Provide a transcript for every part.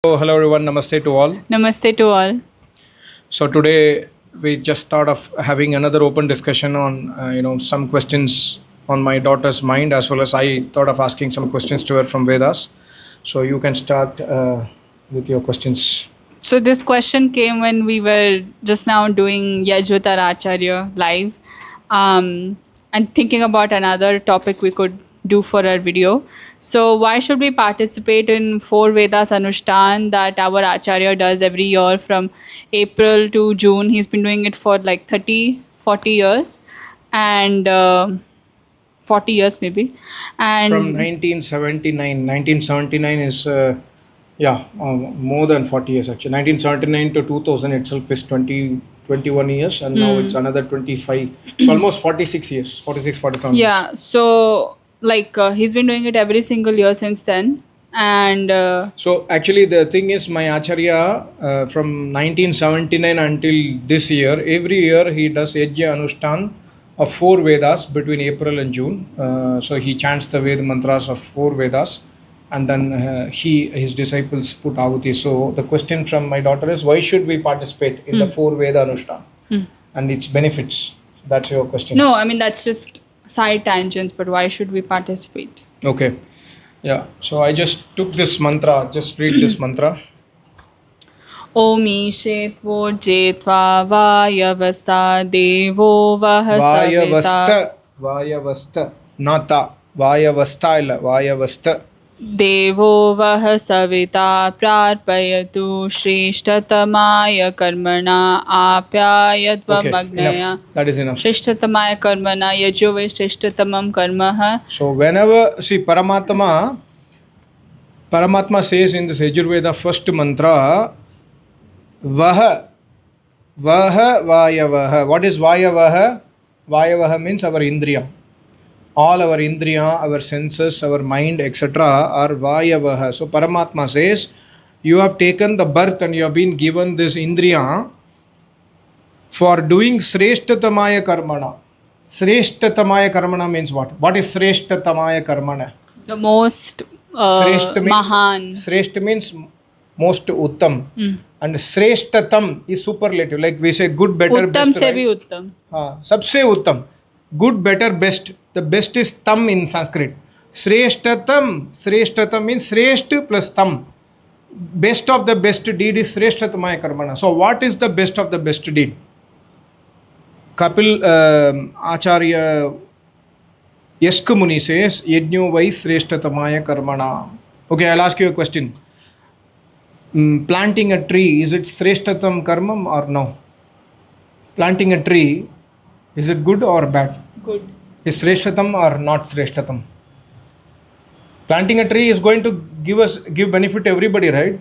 So, hello everyone, namaste to all. Namaste to all. So today we just thought of having another open discussion on some questions on my daughter's mind, as well as I thought of asking some questions to her from Vedas. So you can start with your questions. So this question came when we were just now doing Yajna Acharya live, and thinking about another topic we could do for our video. So why should we participate in 4 Vedas Anushtan that our Acharya does every year from April to June? He's been doing it for like 30, 40 years, and 40 years maybe. And From 1979 is more than 40 years actually. 1979 to 2000 itself is 21 years, and now it's another 25. So almost 46 years, 46, 47 years. yeah, so he's been doing it every single year since then. And So actually the thing is, my Acharya from 1979 until this year, every year he does yajna Anushthan of 4 Vedas between April and June. So he chants the Veda mantras of 4 Vedas, and then his disciples put ahuti. So the question from my daughter is, why should we participate in the 4 Veda Anushthan and its benefits? That's your question. no, I mean, that's just side tangents, but why should we participate? Okay. Yeah. So I just took this mantra. Just read this mantra. Om Ishetvo Jetva Vayavasta Devo Vahasavita Vayavasta, nata, Vayavasta illa, Vayavasta. Devo Vahasavita Prarpayatu Shreshtatamaya Karmana Apyayatva Okay, Magnaya enough. That is enough. Shreshtatamaya Karmana Yajo Vai Shreshtatamam Karmaha. So whenever, see, Paramatma says in this Yajurveda first mantra, Vaha, Vayavaha. What is Vayavaha? Vayavaha means our Indriya. All our Indriya, our senses, our mind, etc. are Vayavaha. So Paramatma says, you have taken the birth and you have been given this Indriya for doing Sreshtatamaya Karmana. Sreshtatamaya Karmana means what? What is Sreshtatamaya Karmana? The most Sreshta means, Mahan. Sreshta means most Uttam. And Sreshtatam is superlative. Like we say good, better, Uttam best. se Right? bhi Uttam. Sabse Uttam. Good, better, best. The best is tam in Sanskrit. Sreshtatam means Sresht plus tam. Best of the best deed is Sreshtatamaya Karmana. So what is the best of the best deed? Kapil Acharya Yaska Muni says, Yajno vai Sreshtatamaya Karmana. Okay, I'll ask you a question. Planting a tree, is it Sreshtatam Karmam or no? Planting a tree, is it good or bad? Good. Is Sreshtatam or not Sreshtatam? Planting a tree is going to give benefit to everybody, right?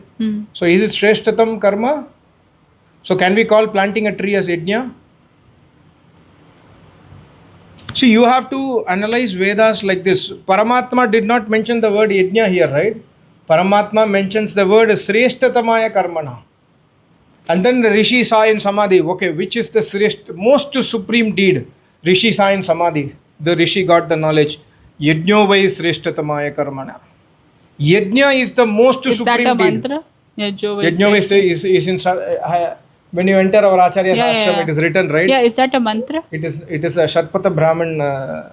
So is it Sreshtatam Karma? So can we call planting a tree as Yajna? See, you have to analyze Vedas like this. Paramatma did not mention the word Yajna here, right? Paramatma mentions the word Sreshtatamaya Karmana. And then the Rishi saw in Samadhi, okay, which is the most supreme deed? Rishi saw in Samadhi. The Rishi got the knowledge. Yajno vai Sreshtatamaya Karmana. Yajna is the most Is supreme that a deed. mantra? Yajo Vai Yajna vai is in when you enter our Acharya's ashram, it is written, right? Yeah, is that a mantra? It is a Shatpata Brahmin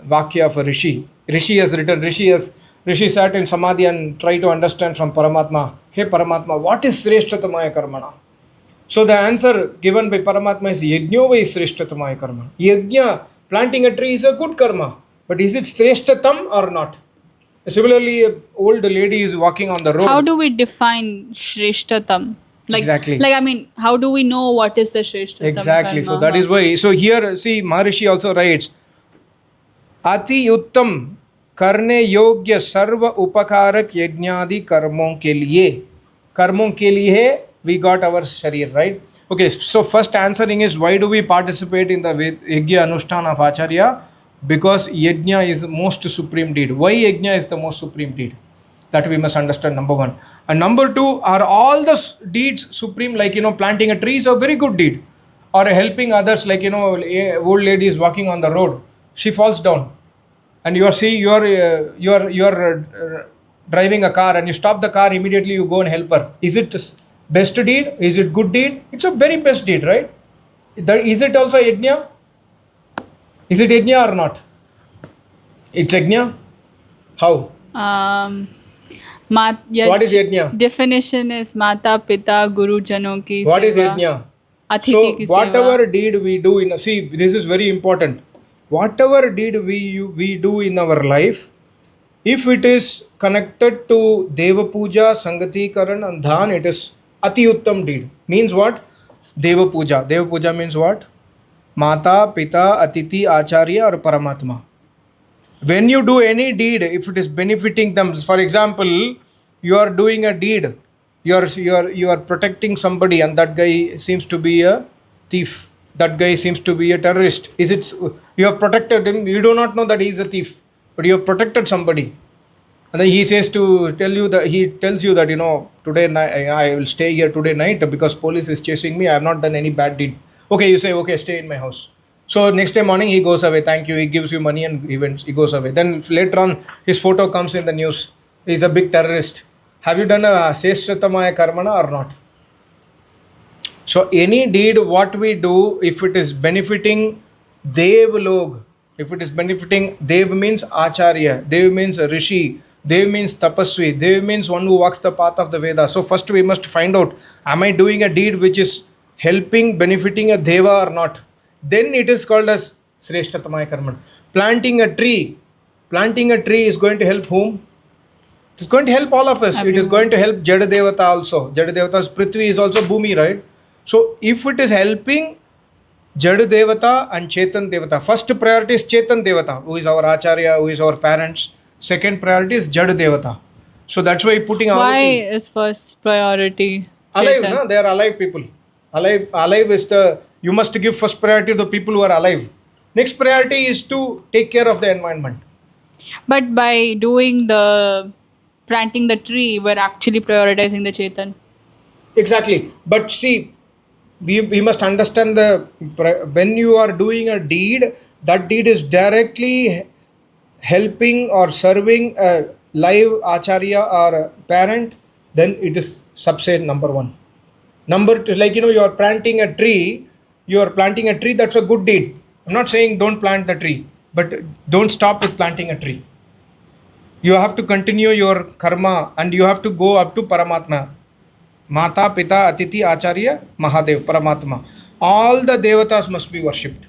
Vakya of a Rishi. Rishi has written, Rishi sat in Samadhi and tried to understand from Paramatma, hey Paramatma, what is Sreshtatamaya Karmana? So the answer given by Paramatma is Yajno vai Sreshtatamaya Karma. Yajna, planting a tree is a good karma. But is it Sreshtatam or not? Similarly, an old lady is walking on the road. How do we define Shreshtatam? Exactly. I mean, how do we know what is the Shreshtatam? Exactly. So karma? that is why. So here, see, Maharishi also writes, Ati Uttam Karne Yogya Sarva Upakarak Yajnadi Karmon ke liye. Karmon ke liye we got our Sharir, right? Okay, so first answering is, why do we participate in the Yajna Anushthan of Acharya? Because Yajna is the most supreme deed. Why Yajna is the most supreme deed? That we must understand, number one. And number two, are all the deeds supreme, like, planting a tree is a very good deed. Or helping others, like, old lady is walking on the road. She falls down. And you are seeing, you are driving a car and you stop the car, immediately you go and help her. Is it best deed? Is it good deed? It's a very best deed, right? Is it also yajna? Is it yajna or not? It's yajna. How? What is yajna? Definition is Mata Pita Guru Janon ki What is seva, yajna? Atithi So ki whatever seva. deed we do in, see, this is very important. Whatever deed we do in our life, if it is connected to Deva Puja, Sangati Karan and Dhan, it is Ati Uttam deed. Means what? Deva Puja. Deva Puja means what? Mata, Pita, Atiti, Acharya or Paramatma. When you do any deed, if it is benefiting them, for example, you are doing a deed, you are protecting somebody and that guy seems to be a thief, that guy seems to be a terrorist. Is it you have protected him? You do not know that he is a thief, but you have protected somebody, and then he tells you that, you know, today night I will stay here today night because police is chasing me. I have not done any bad deed. Okay, you say, okay, stay in my house. So next day morning he goes away. Thank you. He gives you money and he goes away. Then later on his photo comes in the news. He's a big terrorist. Have you done a seshtratamaya karmana or not? So any deed what we do, if it is benefiting Dev Log, if it is benefiting, Dev means Acharya, Dev means Rishi, Dev means Tapasvi, Dev means one who walks the path of the Veda. So first we must find out, am I doing a deed which is helping, benefiting a Deva or not? Then it is called as Sreshtatamaya Karman. Planting a tree is going to help whom? It is going to help all of us. It is going to help Jada Devata also. Jada Devata's Prithvi is also Bhumi, right? So if it is helping Jada Devata and Chetan Devata, first priority is Chetan Devata, who is our Acharya, who is our parents. Second priority is Jada Devata. So that's why putting Why Ahuti. is first priority Alive, Chetan? no? They are alive people. Alive is you must give first priority to the people who are alive. Next priority is to take care of the environment. But by doing the planting the tree, we're actually prioritizing the Chetan. Exactly. But see, we must understand when you are doing a deed, that deed is directly helping or serving a live Acharya or a parent, then it is subset number one. Number two, like, you know, you are planting a tree, that's a good deed. I'm not saying don't plant the tree, but don't stop with planting a tree. You have to continue your karma and you have to go up to Paramatma. Mata, Pita, Atiti, Acharya, Mahadev, Paramatma. All the devatas must be worshipped.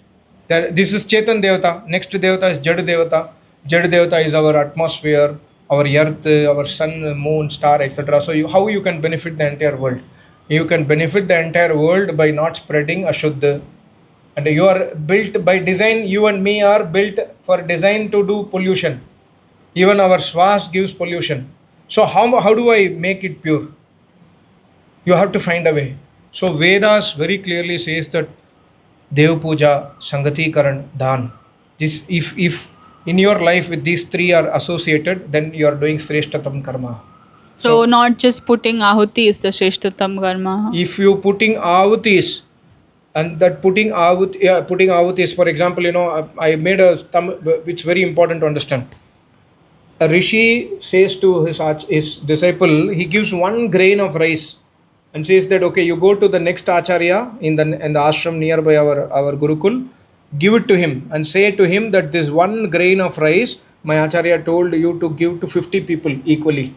This is Chetan Devata. Next Devata is Jada Devata. Jada Devata is our atmosphere, our earth, our sun, moon, star, etc. So how you can benefit the entire world? You can benefit the entire world by not spreading Ashuddha. And you are built by design, you and me are built for design to do pollution. Even our swas gives pollution. So how do I make it pure? You have to find a way. So Vedas very clearly says that Dev Puja, Sangati Karan, Dhan. This if in your life with these three are associated, then you are doing Sreshtatam Karma. So not just putting Ahuti is the Shreshtatam karma. If you putting ahutis, and that putting ahutis, for example, you know, I made a which is very important to understand. A rishi says to his disciple, he gives one grain of rice and says that, okay, you go to the next acharya in the ashram nearby our gurukul, give it to him and say to him that this one grain of rice my acharya told you to give to 50 people equally.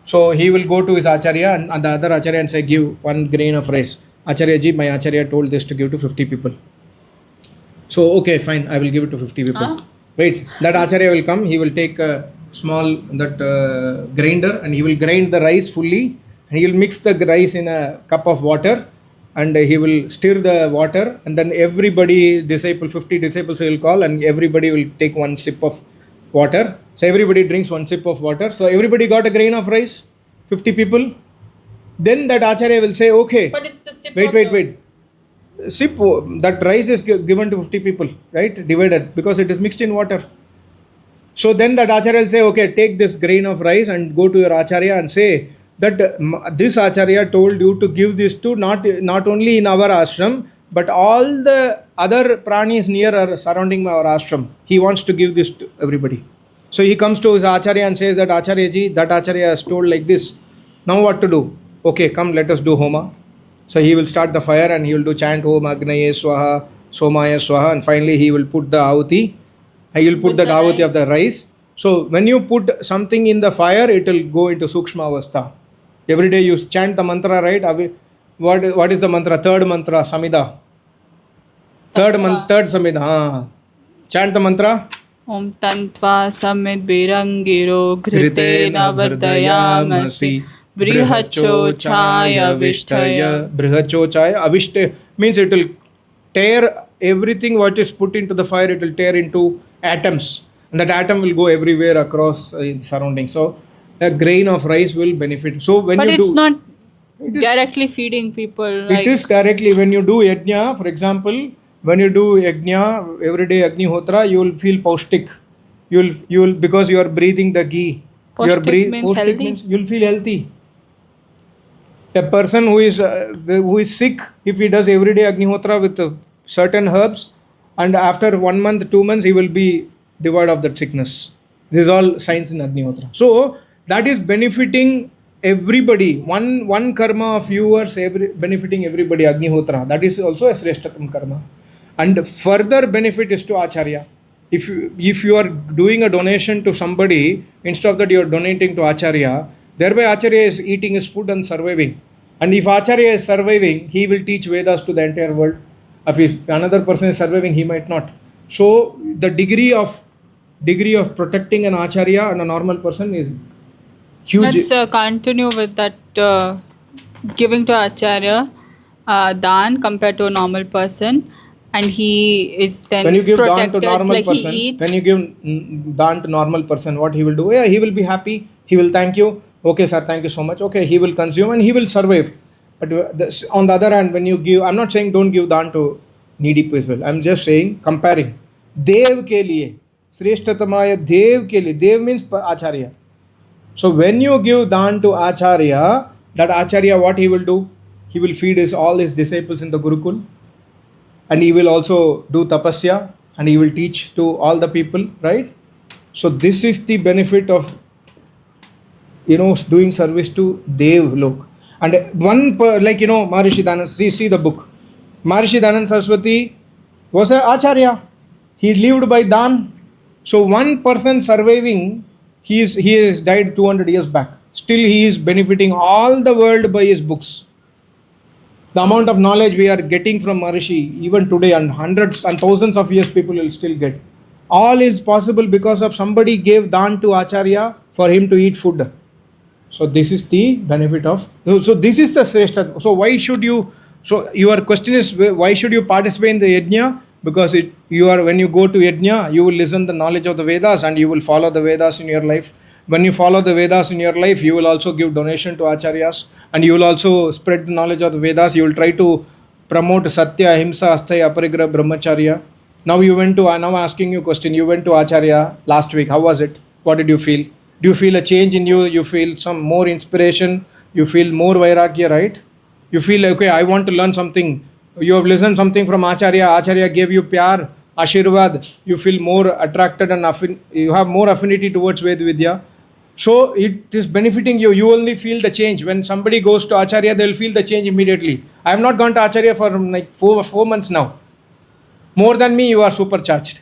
So he will go to his acharya and the other acharya and say, give one grain of rice. Acharya ji, my acharya told this to give to 50 people. So okay, fine, I will give it to 50 people. Huh? Wait, that acharya will come, he will take a small grinder and he will grind the rice fully and he will mix the rice in a cup of water and he will stir the water and then everybody, 50 disciples will call and everybody will take one sip of water. So everybody drinks one sip of water. So everybody got a grain of rice, 50 people. Then that acharya will say, okay. But it's the sip. Wait. Sip, that rice is given to 50 people, right? Divided because it is mixed in water. So then that acharya will say, okay, take this grain of rice and go to your acharya and say that this acharya told you to give this to not only in our ashram, but all the other pranis near or surrounding our ashram. He wants to give this to everybody. So he comes to his Acharya and says that Acharya ji, that Acharya has told like this. Now what to do? Okay, come, let us do Homa. So he will start the fire and he will do chant Om Agnaye Swaha, Somaya Swaha, and finally he will put the Ahuti. He will put With the the Ahuti of rice. the rice. So when you put something in the fire, it will go into Sukshma Avastha. Every day you chant the mantra, right? What is the mantra? Third mantra, Samida. Third Samida. Chant the mantra. Om Tantva Samit Birangiro Gritena Gritena Vardayamasi Vardayamasi Brihacho Brihachochaya Chaya Vishtaya. Vishtaya. Brihachochaya Avishta means it will tear everything what is put into the fire, it will tear into atoms. And that atom will go everywhere across surroundings. So a grain of rice will benefit. So when But you it's do, not it is directly feeding people. it is directly when you do yajna, for example, when you do yajna, everyday Agnihotra, you will feel paustik. You will because you are breathing the ghee. Paustik means Paustik healthy. means you will feel healthy. A person who is sick, if he does everyday Agnihotra with certain herbs, and after 1 month, 2 months, he will be devoid of that sickness. This is all science in Agnihotra. So that is benefiting everybody. One karma of yours benefiting everybody. Agnihotra. That is also a sreshtatam karma. And further benefit is to Acharya. If you are doing a donation to somebody, instead of that you are donating to Acharya, thereby Acharya is eating his food and surviving. And if Acharya is surviving, he will teach Vedas to the entire world. If another person is surviving, he might not. So the degree of protecting an Acharya and a normal person is huge. Let's continue with that giving to Acharya Dan compared to a normal person, and he is then When you give dan to protected, normal like person, he eats. when you give dan to normal person, what he will do? Yeah, he will be happy. He will thank you. Okay, sir, thank you so much. Okay, he will consume and he will survive. But on the other hand, when you give, I'm not saying don't give dan to needy people. I'm just saying comparing. Dev ke liye, Sreshtatamaya Dev ke liye. Dev means Acharya. So when you give dan to Acharya, that Acharya, what he will do? He will feed all his disciples in the Gurukul, and he will also do tapasya, and he will teach to all the people, right? So this is the benefit of doing service to Dev Lok. And Maharishi Dhananand, see the book. Maharishi Dhananand Saraswati was a Acharya. He lived by Dan. So one person surviving, he has died 200 years back. Still he is benefiting all the world by his books. The amount of knowledge we are getting from Maharishi even today, and hundreds and thousands of years people will still get. All is possible because of somebody gave dan to Acharya for him to eat food. So this is the benefit of. So this is the Sreshta. So why should you? So your question is, why should you participate in the yajna? Because when you go to yajna, you will listen the knowledge of the Vedas and you will follow the Vedas in your life. When you follow the Vedas in your life, you will also give donation to Acharyas, and you will also spread the knowledge of the Vedas. You will try to promote Satya, Ahimsa, Asthaya, Aparigraha, Brahmacharya. Now I'm asking you a question. You went to Acharya last week. How was it? What did you feel? Do you feel a change in you? You feel some more inspiration? You feel more Vairagya, right? You feel, okay, I want to learn something. You have listened something from Acharya. Acharya gave you pyar, Ashirvad. You feel more attracted and you have more affinity towards Ved Vidya. So it is benefiting you. You only feel the change. When somebody goes to Acharya, they will feel the change immediately. I have not gone to Acharya for like 4 months now. More than me, you are supercharged.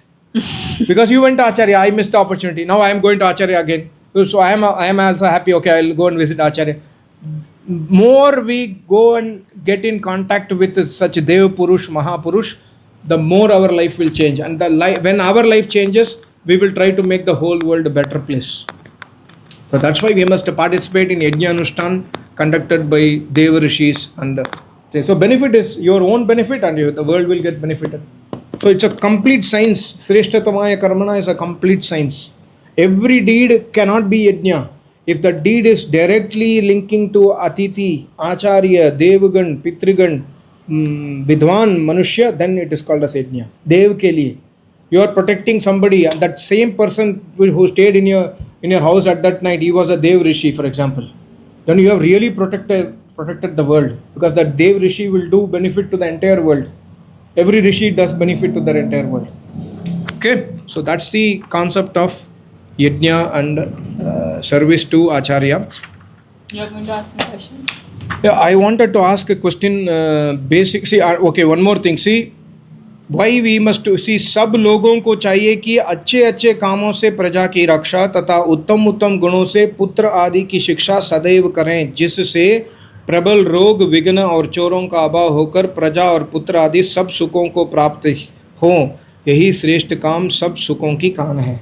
Because you went to Acharya, I missed the opportunity. Now I am going to Acharya again. So I am also happy. Okay, I will go and visit Acharya. More we go and get in contact with such Dev Purush, Mahapurush, the more our life will change. And when our life changes, we will try to make the whole world a better place. So that's why we must participate in Yajna Anushthan conducted by Deva Rishis. And so benefit is your own benefit, and the world will get benefited. So it's a complete science. Sreshtatamaya Karmana is a complete science. Every deed cannot be Yajna. If the deed is directly linking to Atiti, Acharya, Devagan, Pitrigan, Vidwan, Manushya, then it is called as Yajna. Dev ke liye. You are protecting somebody, and that same person who stayed in your house at that night, he was a Dev Rishi, for example. Then you have really protected the world, because that Dev Rishi will do benefit to the entire world. Every Rishi does benefit to the entire world. Okay, so that's the concept of yajna and service to Acharya. You're going to ask a question? Yeah, I wanted to ask a question. Basic. See, okay, one more thing. See, why we must see सब लोगों को चाहिए कि अच्छे अच्छे कामों से प्रजा की रक्षा तथा उत्तम उत्तम गुणों से पुत्र आदि की शिक्षा सदैव करें, जिससे प्रबल रोग विघ्न और चोरों का अभाव होकर प्रजा और पुत्र आदि सब सुखों को प्राप्त हो। यही श्रेष्ठ काम सब सुखों की कान है.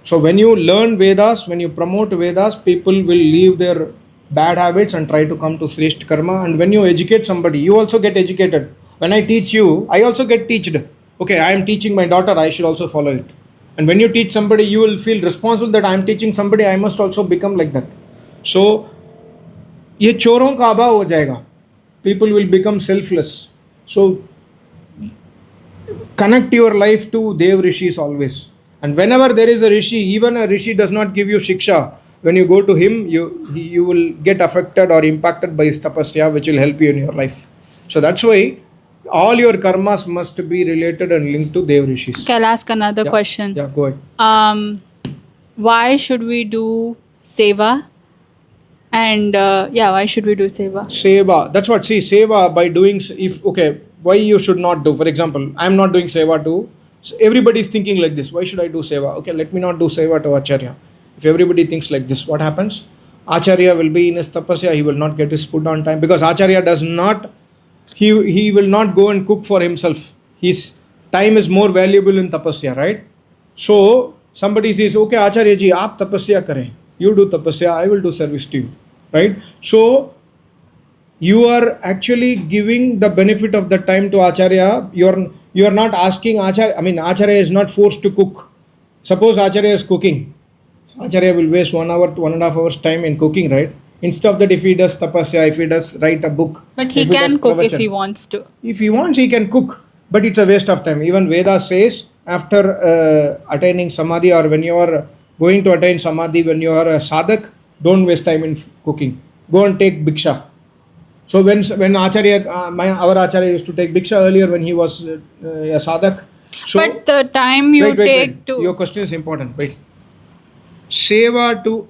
So when you learn Vedas, when you promote Vedas, people will leave their bad habits and try to come to Shrestha Karma. And when you educate somebody, you also get educated. When I teach you, I also get taught. Okay, I am teaching my daughter, I should also follow it. And when you teach somebody, you will feel responsible that I am teaching somebody, I must also become like that. So, ये चोरों का अभाव हो जाएगा. People will become selfless. So, connect your life to Dev Rishis always. And whenever there is a Rishi, even a Rishi does not give you shiksha. When you go to him, you will get affected or impacted by his tapasya, which will help you in your life. So that's why all your karmas must be related and linked to Dev Rishis. Can I ask another question? Yeah, go ahead. Why should we do seva? And why should we do seva? Seva. That's what, see, seva by doing, why you should not do. For example, I am not doing seva too. So everybody is thinking like this. Why should I do seva? Okay, let me not do seva to Acharya. If everybody thinks like this, what happens? Acharya will be in his tapasya, he will not get his food on time because Acharya does not, he will not go and cook for himself. His time is more valuable in tapasya, right? So somebody says, okay, Acharya ji, aap tapasya kare. You do tapasya, I will do service to you, right? So you are actually giving the benefit of the time to Acharya. You are not asking Acharya. I mean, Acharya is not forced to cook. Suppose Acharya is cooking. Acharya will waste 1 hour to 1.5 hours time in cooking, right? Instead of that, if he does tapasya, if he does write a book. But he can cook if he wants to. If he wants, he can cook. But it's a waste of time. Even Veda says, after attaining samadhi or when you are going to attain samadhi, when you are a sadhak, don't waste time in cooking. Go and take bhiksha. So when Acharya, our Acharya used to take bhiksha earlier when he was a sadhak. So, but the time you take to... Your question is important. Wait. Seva to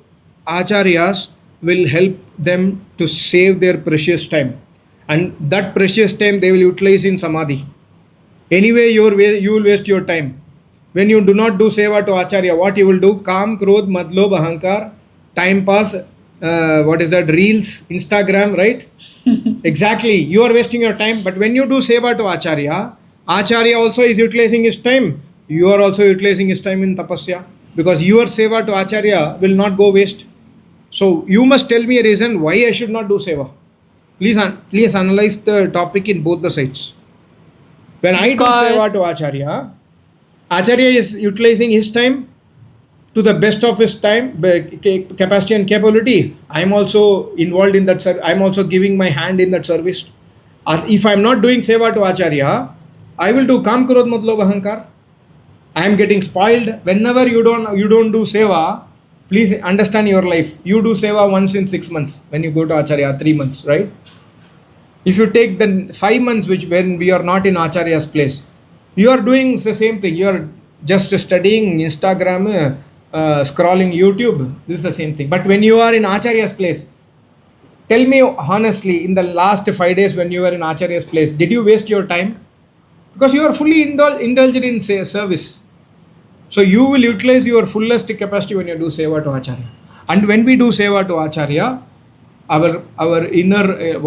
Acharyas will help them to save their precious time. And that precious time they will utilize in samadhi. Anyway, you will waste your time. When you do not do seva to Acharya, what you will do? Kam, Krodh, Madlobh, Ahankar, time pass, Reels, Instagram, right? Exactly. You are wasting your time. But when you do seva to Acharya, Acharya also is utilizing his time. You are also utilizing his time in tapasya. Because your seva to Acharya will not go waste. So you must tell me a reason why I should not do seva. Please analyze the topic in both the sides. When I do seva to Acharya, Acharya is utilizing his time to the best of his time, capacity and capability. I am also involved in that. I am also giving my hand in that service. If I am not doing seva to Acharya, I will do Kam, Krodh, Madlobh, Ahankar. I am getting spoiled. Whenever you don't do seva, please understand your life. You do seva once in 6 months when you go to Acharya, 3 months, right? If you take the 5 months when we are not in Acharya's place, you are doing the same thing. You are just studying Instagram, scrolling YouTube. This is the same thing. But when you are in Acharya's place, tell me honestly, in the last 5 days when you were in Acharya's place, did you waste your time? Because you are fully indulged in service. So you will utilize your fullest capacity when you do seva to Acharya. And when we do seva to Acharya, our inner,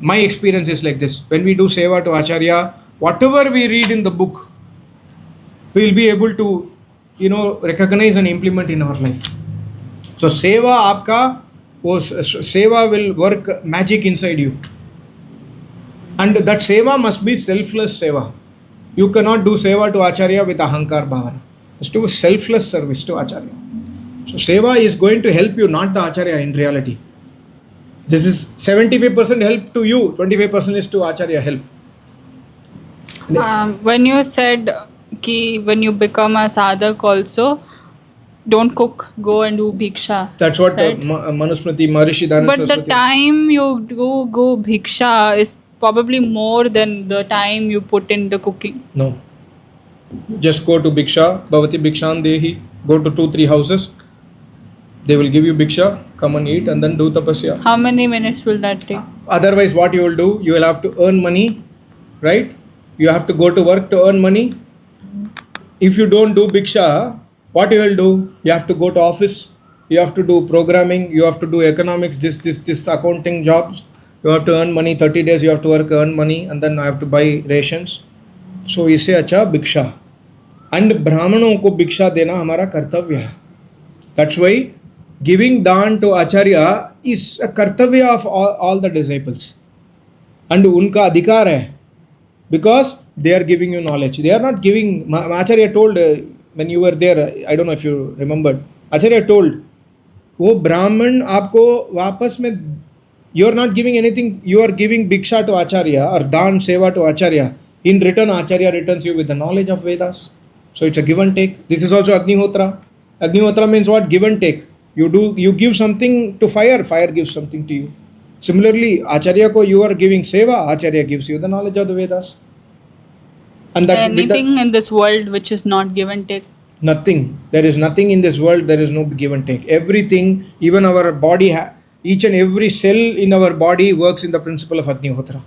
my experience is like this. When we do seva to Acharya, whatever we read in the book, we will be able to, recognize and implement in our life. So seva will work magic inside you. And that seva must be selfless seva. You cannot do seva to Acharya with ahankar bhavana. It's to selfless service to Acharya. So seva is going to help you, not the Acharya in reality. This is 75% help to you, 25% is to Acharya help. When you said when you become a sadhak also, don't cook, go and do bhiksha. That's what right? Manusmriti Maharishi Dhananda But the time you go bhiksha is probably more than the time you put in the cooking. No. Just go to Bhiksha, Bhavati Bhikshan Dehi, go to 2-3 houses. They will give you Bhiksha, come and eat and then do tapasya. How many minutes will that take? Otherwise, what you will do, you will have to earn money, right? You have to go to work to earn money. If you don't do Bhiksha, what you will do? You have to go to office, you have to do programming, you have to do economics, this accounting jobs. You have to earn money, 30 days you have to work, earn money, and then I have to buy rations. So इससे अच्छा भिक्षा. And ब्राह्मणों को भिक्षा देना हमारा कर्तव्य है. That's why giving दान to acharya is a कर्तव्य of all the disciples. And उनका अधिकार है. Because they are giving you knowledge. They are not giving. Acharya told when you were there, I don't know if you remembered. Acharya told, वो ब्राह्मण आपको वापस में, you are not giving anything. You are giving bhiksha to acharya or dan seva to acharya. In return, acharya returns you with the knowledge of Vedas. So it's a give and take. This is also Agnihotra. Agnihotra means what? Give and take. You give something to fire, fire gives something to you. Similarly, acharya ko you are giving seva, acharya gives you the knowledge of the Vedas. And that Anything in this world which is not give and take? Nothing. There is nothing in this world, there is no give and take. Everything, even our body, each and every cell in our body works in the principle of Agnihotra.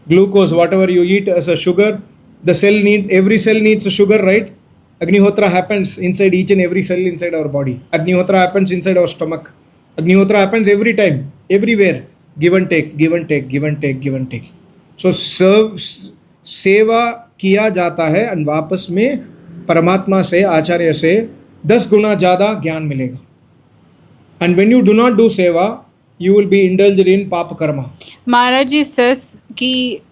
Glucose, whatever you eat as a sugar, every cell needs a sugar, right? Agnihotra happens inside each and every cell inside our body. Agnihotra happens inside our stomach. Agnihotra happens every time, everywhere. Give and take, give and take, give and take, give and take. So सेवा किया जाता है and वापस में परमात्मा से, आचार्य से 10 गुना ज़्यादा ज्ञान मिलेगा. And when you do not do seva, you will be indulged in papa karma. Maharaji says ki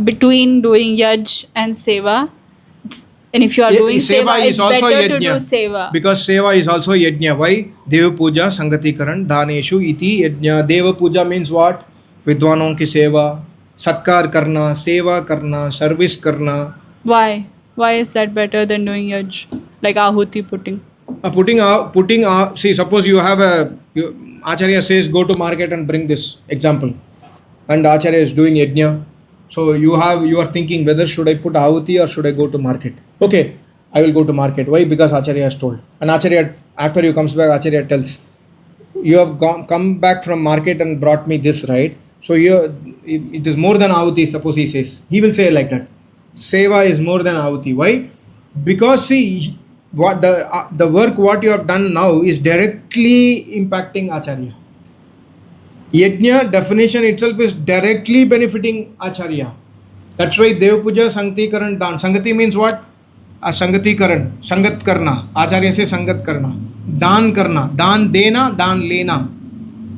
between doing yaj and seva, and if you are doing seva, it's better to do seva. Because seva is also yajna. Why? Deva puja sangati karan dhaneshu iti yajna. Deva puja means what? Vidwanon ki seva, satkar karna, seva karna, service karna. Why? Why is that better than doing yaj? Like ahuti putting? See, suppose you have Acharya says go to market and bring this example, and Acharya is doing yajna. So you are thinking whether should I put ahuti or should I go to market? Okay, I will go to market. Why? Because Acharya has told. And Acharya, after you comes back, Acharya tells, you have come back from market and brought me this, right? So it is more than ahuti, suppose he says. He will say like that. Seva is more than ahuti. Why? Because see, what the work what you have done now is directly impacting acharya. Yajna definition itself is directly benefiting acharya. That's why Dev Puja Sangati Karan Dan. Sangati means what? Sangati Karan. Sangat karna. Acharya se sangat karna. Dan karna. Dan dena, dan lena.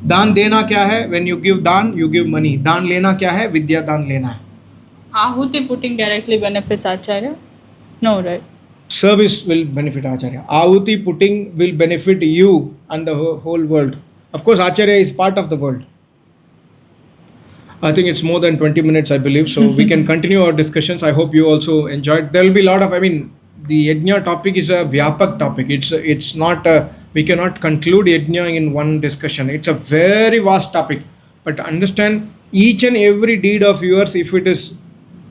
Dan dena kya hai? When you give dan, you give money. Dan lena kya hai? Vidya dan lena. Ahuti putting directly benefits acharya? No, right? Service will benefit acharya. Ahuti putting will benefit you and the whole world. Of course, acharya is part of the world. I think it's more than 20 minutes, I believe. So we can continue our discussions. I hope you also enjoyed. There will be a lot of, the yajna topic is a vyapak topic. It's not, we cannot conclude yajna in one discussion. It's a very vast topic. But understand, each and every deed of yours, if it is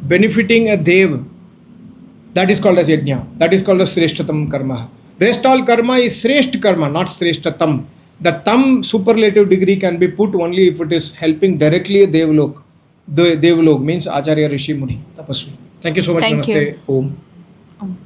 benefiting a dev, that is called as yajna. That is called as sreshtatam karma. Rest all karma is sresht karma, not sreshtatam. The tam superlative degree can be put only if it is helping directly a devlok. The devlok means acharya, rishi, muni, tapasvi. Thank you so much. Thank Namaste. you. Om.